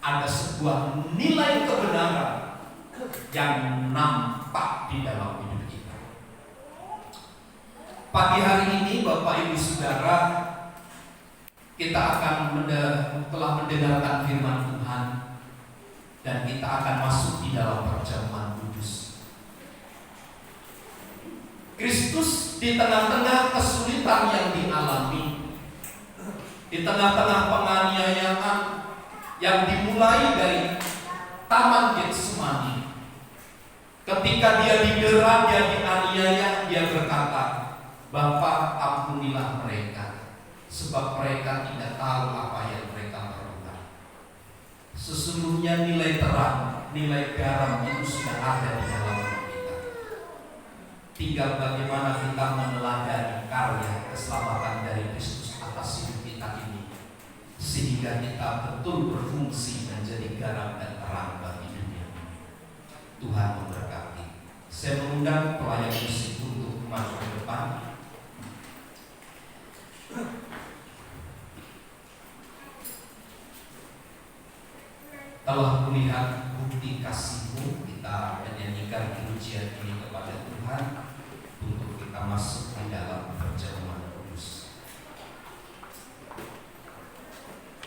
ada sebuah nilai kebenaran yang nampak di dalam hidup kita. Pagi hari ini Bapak Ibu Saudara, kita akan telah mendengarkan firman Tuhan dan kita akan masuk di dalam perjamuan kudus. Kristus di tengah-tengah kesulitan yang dialami, di tengah-tengah penganiayaan yang dimulai dari Taman Getsemani, ketika dia didera, dia dianiaya, dia berkata, "Bapa, ampunilah mereka, sebab mereka tidak tahu apa yang mereka perbuat." Sesungguhnya nilai terang, nilai garam itu sudah ada di dalam hidup kita. Tinggal bagaimana kita meneladani karya keselamatan dari Kristus atas hidup kita ini, sehingga kita betul berfungsi menjadi garam dan terang bagi dunia. Tuhan memberkati. Saya mengundang pelayan musik untuk maju ke depan. Telah melihat bukti kasih-Mu, kita menyanyikan pujian ini kepada Tuhan untuk kita masuk di dalam perjamuan kudus.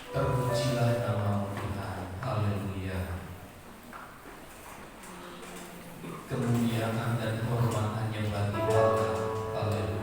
Terpujilah nama-Mu Tuhan, haleluya. Kemuliaan dan hormat hanya bagi Bapa, haleluya.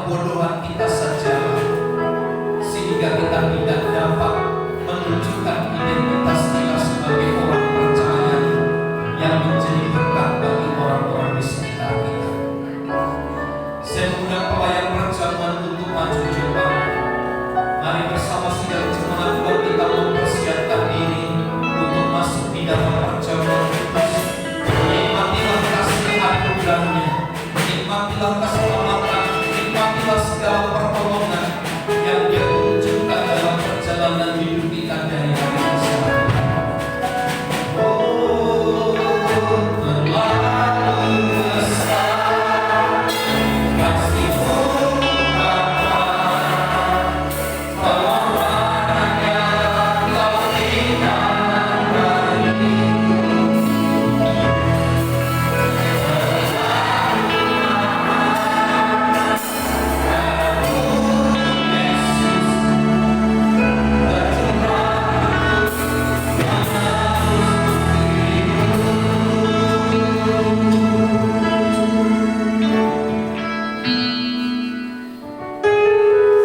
kebodohan kita saja, sehingga kita tidak dapat menunjukkan identitas kita sebagai orang percaya yang menjadi berkat bagi orang-orang di sekitar kita. Saya mengundang pelayan perjamuan untuk maju coba. Mari bersama sidang jemaat buat kita mempersiapkan diri untuk masuk di dalam perjamuan kudus. Nikmatilah kasih anugerahnya, nikmatilah keselamatan, nikmatilah segala pertolongan yang Dia tunjukkan dalam perjalanan hidup kita dari hari ke hari. Oh, terlalu besar kasih-Mu Bapa, pengorbanannya Kau tidak beri.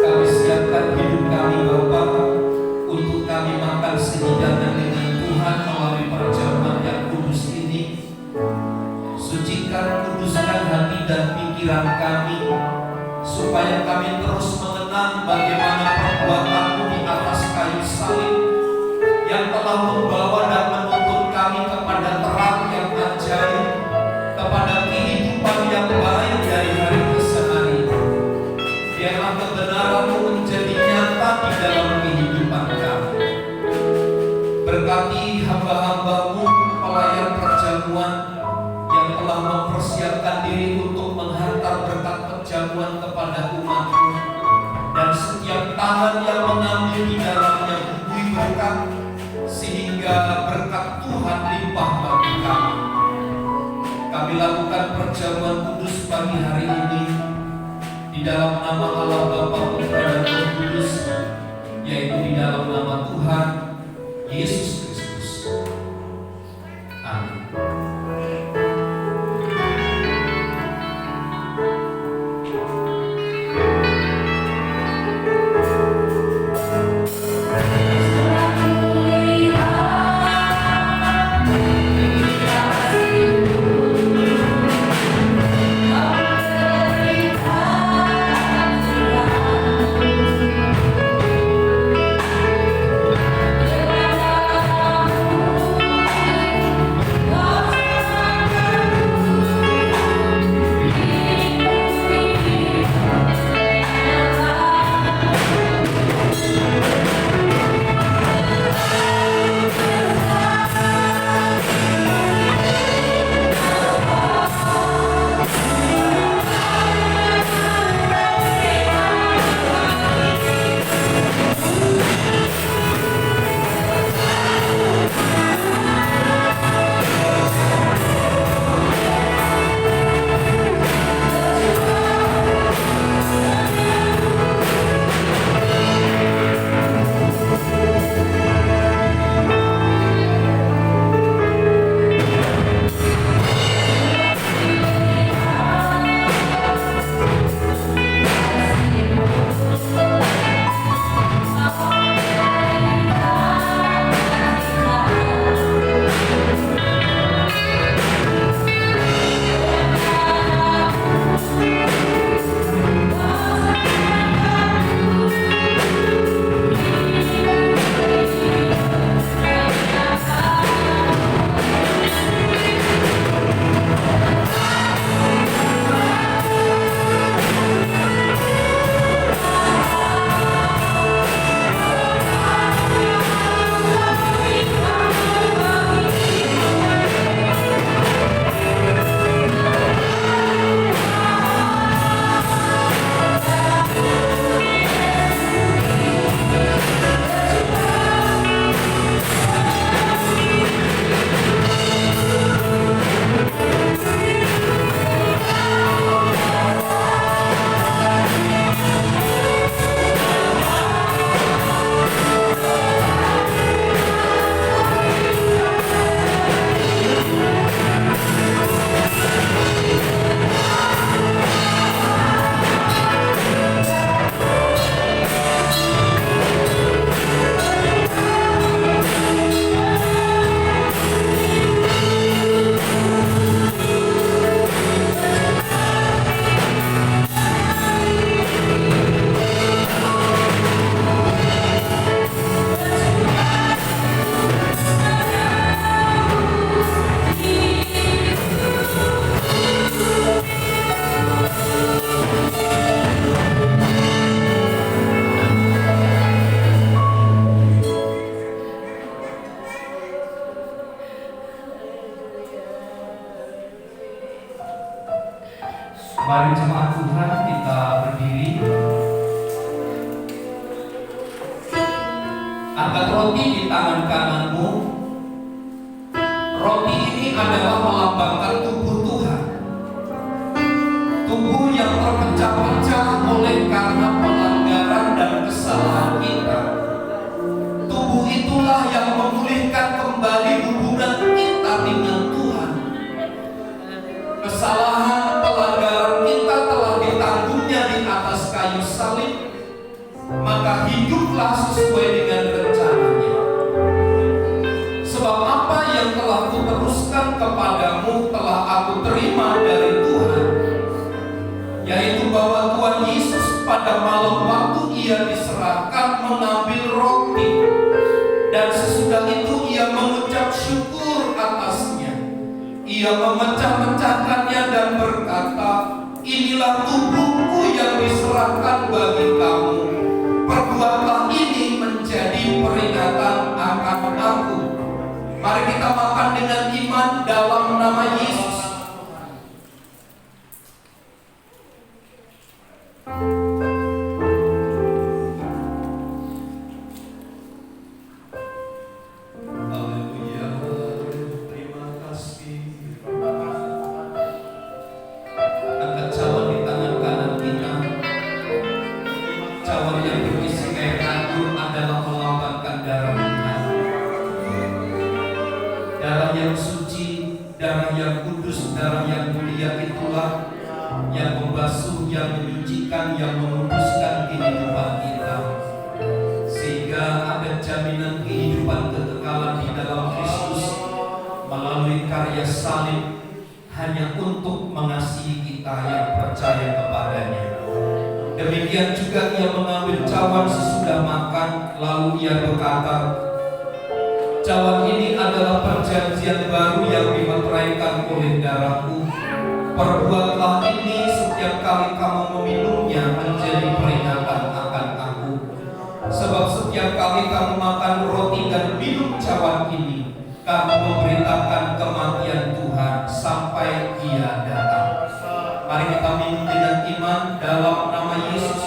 Kami siapkan hidup kami Bapa, untuk kami makan sehidangan dengan Tuhan melalui perjamuan yang kudus ini. Sucikan, kuduskan hati dan pikiran kami, supaya kami terus mengenang bagaimana perbuatan-Mu di atas kayu salib yang telah membawa dan menuntun kami kepada terang yang ajaib, kepada kehidupan yang baik dari hari ke hari. Biarlah kebenaran-Mu menjadi nyata di dalam kehidupan kami. Berkati hamba-hamba-Mu, pelayan perjamuan yang telah mempersiapkan diri untuk menghantar berkat perjamuan kepada umat-Mu, dan setiap tangan yang mengambil di dalamnya buih berkat, sehingga berkat Tuhan limpah bagi kami. Kami lakukan perjamuan kudus pagi hari ini di dalam nama Allah Bapa, Putra dan Roh Kudus, yaitu di dalam nama Tuhan Yesus Kristus. Amin. Terima kayu salib, maka hiduplah sesuai dengan rencananya. Sebab apa yang telah kuteruskan kepadamu telah aku terima dari Tuhan, yaitu bahwa Tuhan Yesus pada malam waktu ia diserahkan mengambil roti, dan sesudah itu ia mengucap syukur atasnya. Ia memecah-mecahkannya dan berkata, "Inilah tubuhku yang diserahkan bagi kamu. Perbuatlah ini menjadi peringatan akan aku." Mari kita makan dengan iman dalam nama Yesus. Haleluya, terima kasih. Angkat cawan di tangan kanan kita. Cawan yang berisi air anggur adalah melambangkan darah Tuhan. Darah yang suci, darah yang kudus, darah yang mulia itulah yang membasuh, yang menyucikan, yang menguduskan kehidupan kita, sehingga ada jaminan kehidupan kekekalan di dalam Kristus melalui karya salib hanya untuk mengasihi kita yang percaya kepadanya. Demikian juga ia mengambil cawan sesudah makan, lalu ia berkata, "Cawan ini adalah perjanjian baru yang dimeteraikan oleh darahku. Perbuatlah ini setiap kali kamu meminumnya menjadi peringatan akan aku. Sebab setiap kali kamu makan roti dan minum cawan ini, kamu memberitakan kematian Tuhan sampai Dia datang." Mari kita minum dengan iman dalam nama Yesus.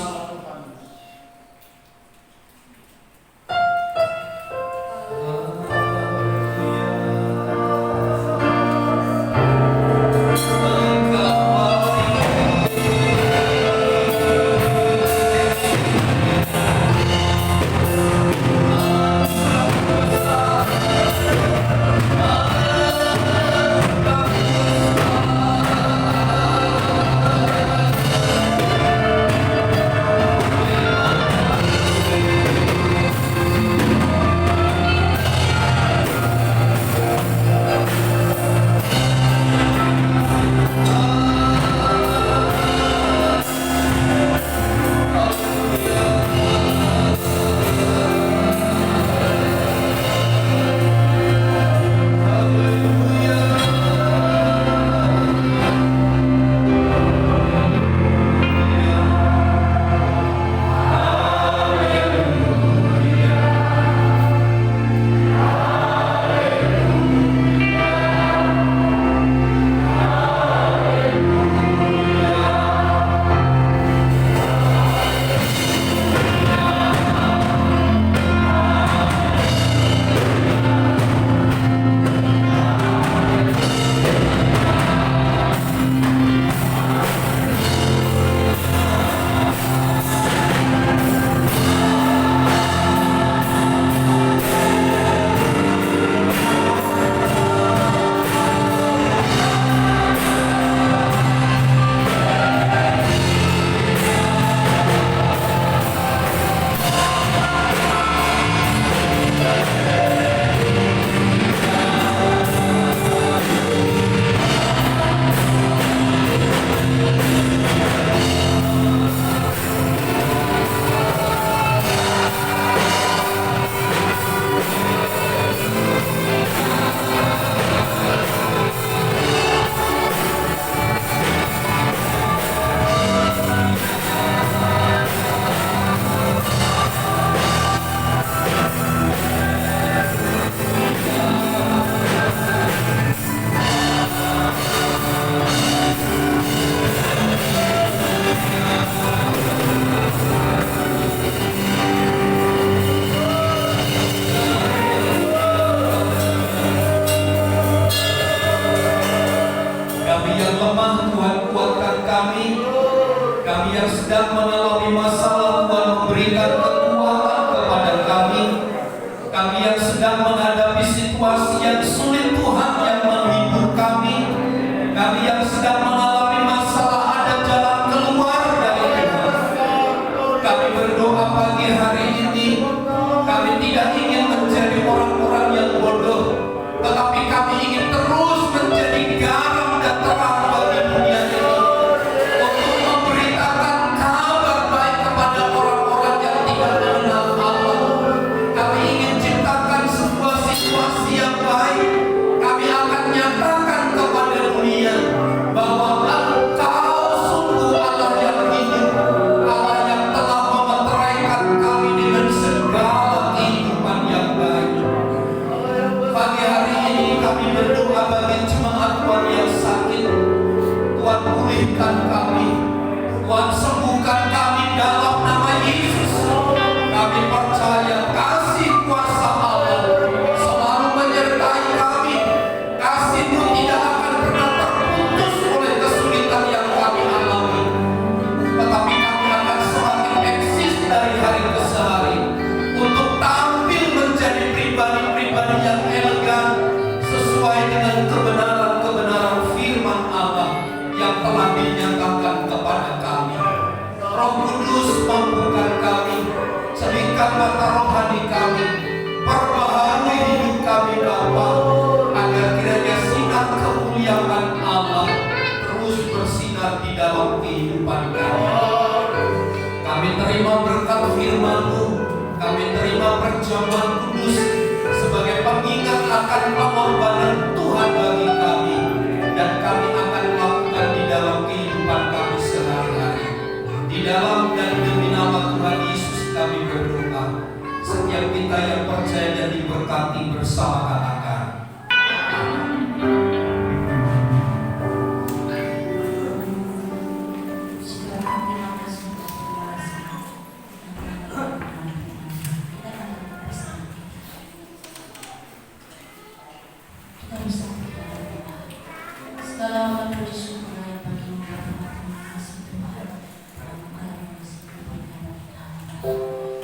sedang mengalami masalah, Tuhan memberikan kekuatan kepada kami. Kami yang sedang menghadapi situasi yang sulit, Tuhan yang menghibur kami. Kami yang sedang mengalami masalah, ada jalan keluar dari Tuhan. Kami berdoa pagi hari ini, kami tidak ingin menjadi orang-orang yang bodoh, tetapi kami ingin terus menjadi garam dan terang bagi dunia ini, untuk memberitakan kabar baik kepada orang-orang yang tidak mengenal Allah. Kami ingin ciptakan sebuah situasi yang baik. Kami akan nyatakan kepada dunia bahwa Engkau sungguh Allah yang hidup, Allah yang telah memeteraikan kami dengan segala kehidupan yang baik. Pagi hari ini kami berdoa bagi jemaat Tuhan yang sakit. Tuhan pulihkan kami, Tuhan sembuhkan kami dalam nama Yesus. Kami percaya kasih kuasa Allah selalu menyertai kami. Kasih-Mu tidak akan pernah terputus oleh kesulitan yang kami alami, tetapi kami akan semakin eksis dari hari ke hari untuk tampil menjadi pribadi-pribadi yang elegan sesuai dengan kebenaran-kebenaran firman Allah yang telah dinyatakan kepada kami. Roh Kudus mampukan kami, celingkan mata rohani kami, perbaharui hidup kami Bapa, agar kiranya sinar kemuliaan Allah terus bersinar di dalam kehidupan kami. Kami terima berkat firman-Mu, kami terima perjamuan kudus sebagai pengingat akan pengorbanan Tuhan bagi kami, dan kami akan lakukan di dalam kehidupan kami sehari-hari. Di dalam dan demi nama Tuhan Yesus kami berdoa. Setiap kita yang percaya dan diberkati bersama katakan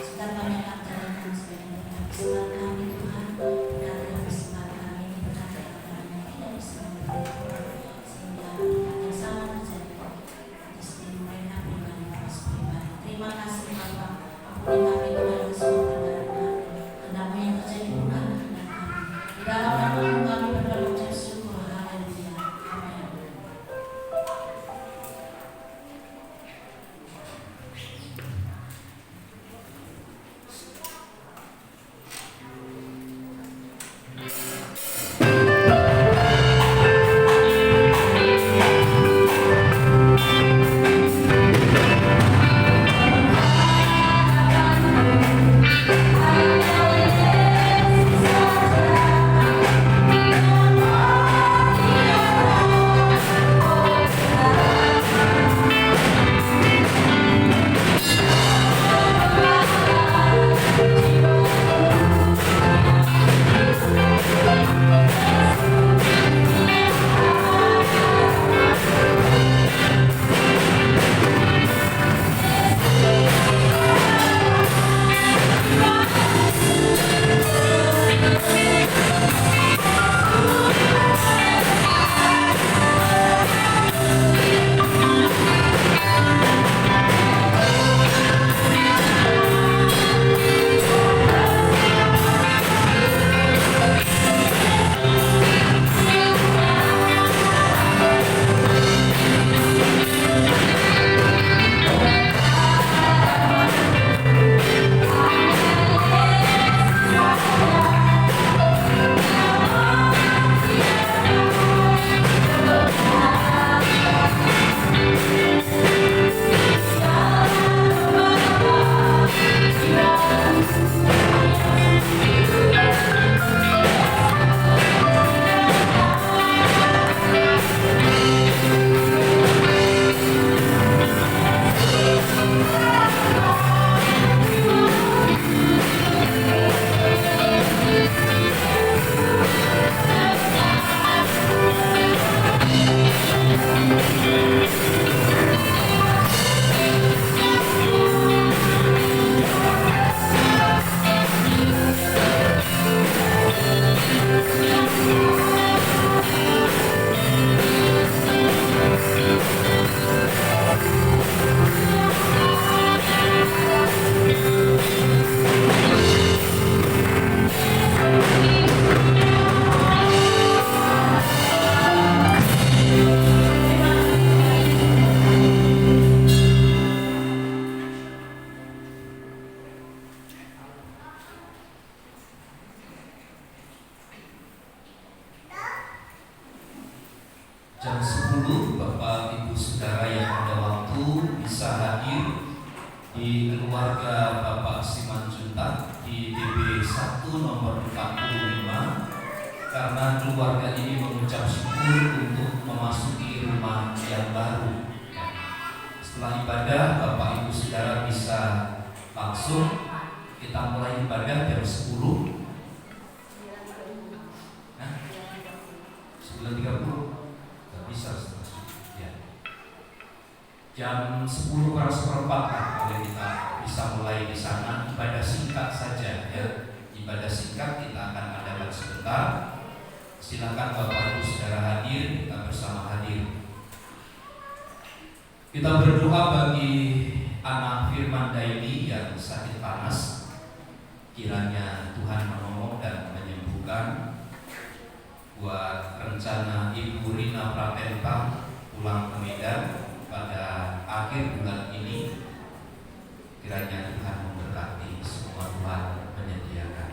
Sekarang kami akan jalankan sebagai kesempatan kami Tuhan, berkati kami keluarga Bapak Simanjuntak di DB 1 nomor 45 karena keluarga ini mengucap syukur untuk memasuki rumah yang baru. Setelah ibadah, Bapak Ibu Saudara bisa langsung kita mulai ibadah jam 10. 9.30 nggak bisa ya. Jam 10 kurang seperempat kalau kita bisa mulai di sana. Ibadah singkat saja ya, ibadah singkat kita akan adakan sebentar. Silakan Bapak Ibu Saudara hadir, kita bersama hadir. Kita berdoa bagi anak Firman Daily yang sakit panas, kiranya Tuhan menolong dan menyembuhkan. Buat rencana Ibu Rina Pratenta pulang ke Medan pada akhir bulan ini, kiranya Tuhan memberkati semua, Tuhan menyediakan.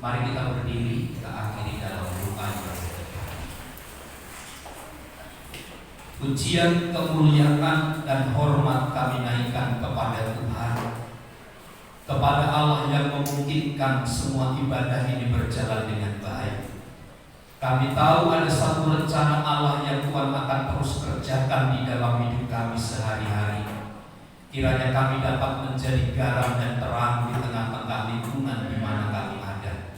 Mari kita berdiri, kita akhiri dalam doa yang berdoa. Pujian, kemuliaan dan hormat kami naikkan kepada Tuhan, kepada Allah yang memungkinkan semua ibadah ini berjalan dengan baik. Kami tahu ada satu rencana Allah yang Tuhan akan terus kerjakan di dalam hidup kami sehari-hari. Kiranya kami dapat menjadi garam dan terang di tengah-tengah lingkungan di mana kami ada.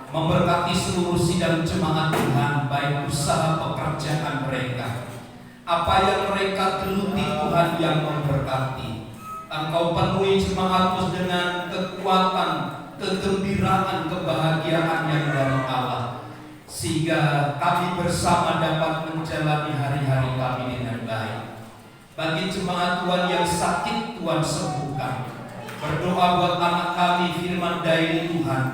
Memberkati seluruh sidang jemaat Tuhan, baik usaha pekerjaan mereka, apa yang mereka geluti, Tuhan yang memberkati. Engkau penuhi jemaatmu dengan kekuatan, kegembiraan, kebahagiaan yang dari Allah, sehingga kami bersama dapat menjalani hari-hari kami dengan baik. Bagi jemaat Tuhan yang sakit, Tuhan sembuhkan. Berdoa buat anak kami Firman Daily Tuhan,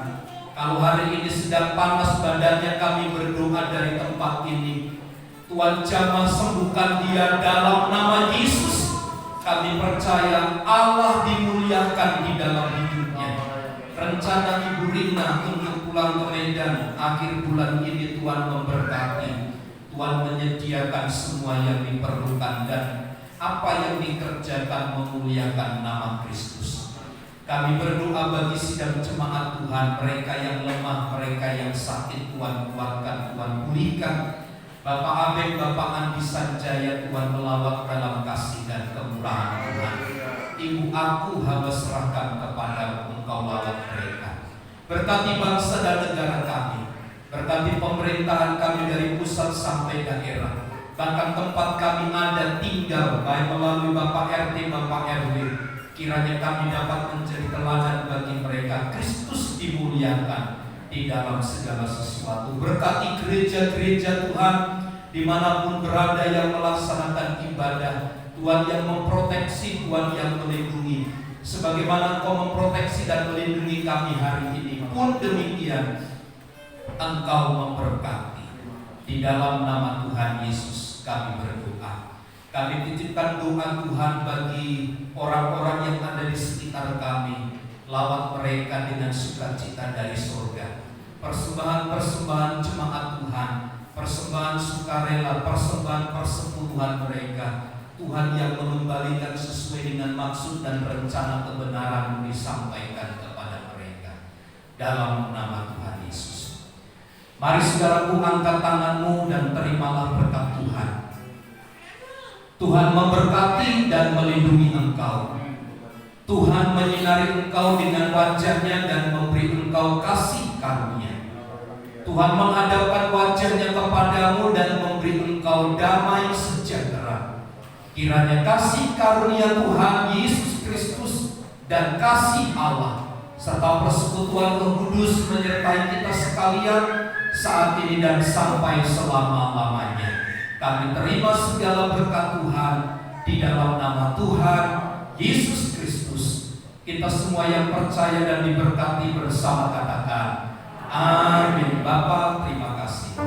kalau hari ini sedang panas badannya, kami berdoa dari tempat ini, Tuhan jamah sembuhkan dia dalam nama Yesus. Kami percaya Allah dimuliakan di dalam hidupnya. Rencana Ibu Rina untuk pulang ke Medan akhir bulan ini, Tuhan memberkati. Tuhan menyediakan semua yang diperlukan dan apa yang dikerjakan memuliakan nama Kristus. Kami berdoa bagi sidang jemaat Tuhan, mereka yang lemah, mereka yang sakit, Tuhan kuatkan, Tuhan pulihkan. Bapak Abed, Bapak Andi Sanjaya, Tuhan melawat dalam kasih dan kemurahan Tuhan. Ibu aku hamba serahkan kepada Engkau, lawat mereka. Berkati bangsa dan negara kami, berkati pemerintahan kami dari pusat sampai daerah, bahkan tempat kami ada tinggal, baik melalui Bapak RT, Bapak RW. Kiranya kami dapat menjadi teladan bagi mereka. Kristus dimuliakan di dalam segala sesuatu. Berkati gereja-gereja Tuhan dimanapun berada yang melaksanakan ibadah, Tuhan yang memproteksi, Tuhan yang melindungi. Sebagaimana Engkau memproteksi dan melindungi kami hari ini, pun demikian Engkau memberkati. Di dalam nama Tuhan Yesus kami berdoa. Kami titipkan doa Tuhan bagi orang-orang yang ada di sekitar kami. Lawat mereka dengan sukacita dari surga. Persembahan-persembahan jemaat Tuhan, persembahan sukarela, persembahan persepuluhan mereka, Tuhan yang mengembalikan sesuai dengan maksud dan rencana kebenaran disampaikan kepada mereka. Dalam nama Tuhan Yesus. Mari saudaraku, angkat tanganmu dan terimalah berkat Tuhan. Tuhan memberkati dan melindungi engkau. Tuhan menyinari engkau dengan wajah-Nya dan memberi engkau kasih karunia. Tuhan menghadapkan wajah-Nya kepadamu dan memberi engkau damai sejahtera. Kiranya kasih karunia Tuhan Yesus Kristus dan kasih Allah serta persekutuan Roh Kudus menyertai kita sekalian saat ini dan sampai selama-lamanya. Kami terima segala berkat Tuhan di dalam nama Tuhan Yesus Kristus. Kita semua yang percaya dan diberkati bersama katakan amin. Bapa, terima kasih.